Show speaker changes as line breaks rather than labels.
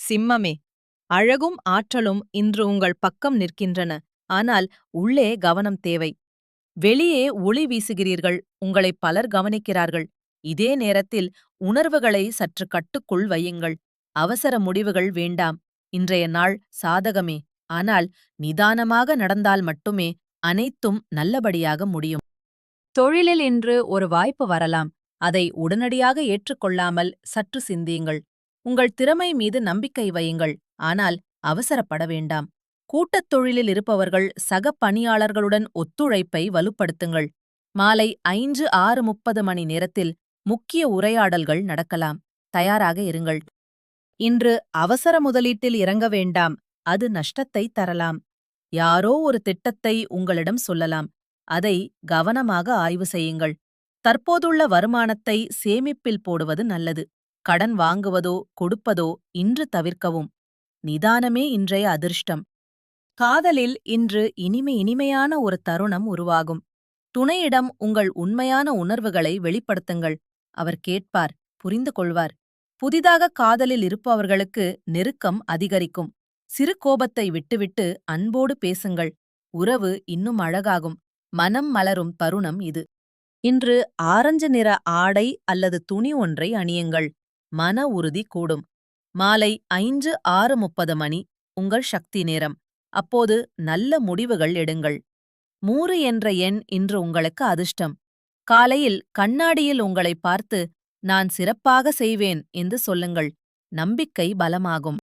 சிம்மமே, அழகும் ஆற்றலும் இன்று உங்கள் பக்கம் நிற்கின்றன. ஆனால் உள்ளே கவனம் தேவை. வெளியே ஒளி வீசுகிறீர்கள், உங்களை பலர் கவனிக்கிறார்கள். இதே நேரத்தில் உணர்வுகளை சற்று கட்டுக்குள் வையுங்கள். அவசர முடிவுகள் வேண்டாம். இன்றைய நாள் சாதகமே, ஆனால் நிதானமாக நடந்தால் மட்டுமே அனைத்தும் நல்லபடியாக முடியும். தொழிலில் இன்று ஒரு வாய்ப்பு வரலாம். அதை உடனடியாக ஏற்றுக்கொள்ளாமல் சற்று சிந்தியுங்கள். உங்கள் திறமை மீது நம்பிக்கை வையுங்கள், ஆனால் அவசரப்பட வேண்டாம். கூட்டத் தொழிலில் இருப்பவர்கள் சக பணியாளர்களுடன் ஒத்துழைப்பை வலுப்படுத்துங்கள். மாலை 5-6:30 மணி நேரத்தில் முக்கிய உரையாடல்கள் நடக்கலாம். தயாராக இருங்கள். இன்று அவசர முதலீட்டில் இறங்க வேண்டாம், அது நஷ்டத்தை தரலாம். யாரோ ஒரு திட்டத்தை உங்களிடம் சொல்லலாம். அதை கவனமாக ஆய்வு செய்யுங்கள். தற்போதுள்ள வருமானத்தை சேமிப்பில் போடுவது நல்லது. கடன் வாங்குவதோ கொடுப்பதோ இன்று தவிர்க்கவும். நிதானமே இன்றைய அதிர்ஷ்டம். காதலில் இன்று இனிமையான ஒரு தருணம் உருவாகும். துணையிடம் உங்கள் உண்மையான உணர்வுகளை வெளிப்படுத்துங்கள். அவர் கேட்பார், புரிந்து கொள்வார். புதிதாக காதலில் இருப்பவர்களுக்கு நெருக்கம் அதிகரிக்கும். சிறு கோபத்தை விட்டுவிட்டு அன்போடு பேசுங்கள். உறவு இன்னும் அழகாகும். மனம் மலரும் தருணம் இது. இன்று ஆரஞ்சு நிற ஆடை அல்லது துணி ஒன்றை அணியுங்கள். மன உறுதி கூடும். மாலை 5-6:30 மணி உங்கள் சக்தி நேரம். அப்போது நல்ல முடிவுகள் எடுங்கள். 3 என்ற எண் இன்று உங்களுக்கு அதிர்ஷ்டம். காலையில் கண்ணாடியில் உங்களை பார்த்து, நான் சிறப்பாக செய்வேன் என்று சொல்லுங்கள். நம்பிக்கை பலமாகும்.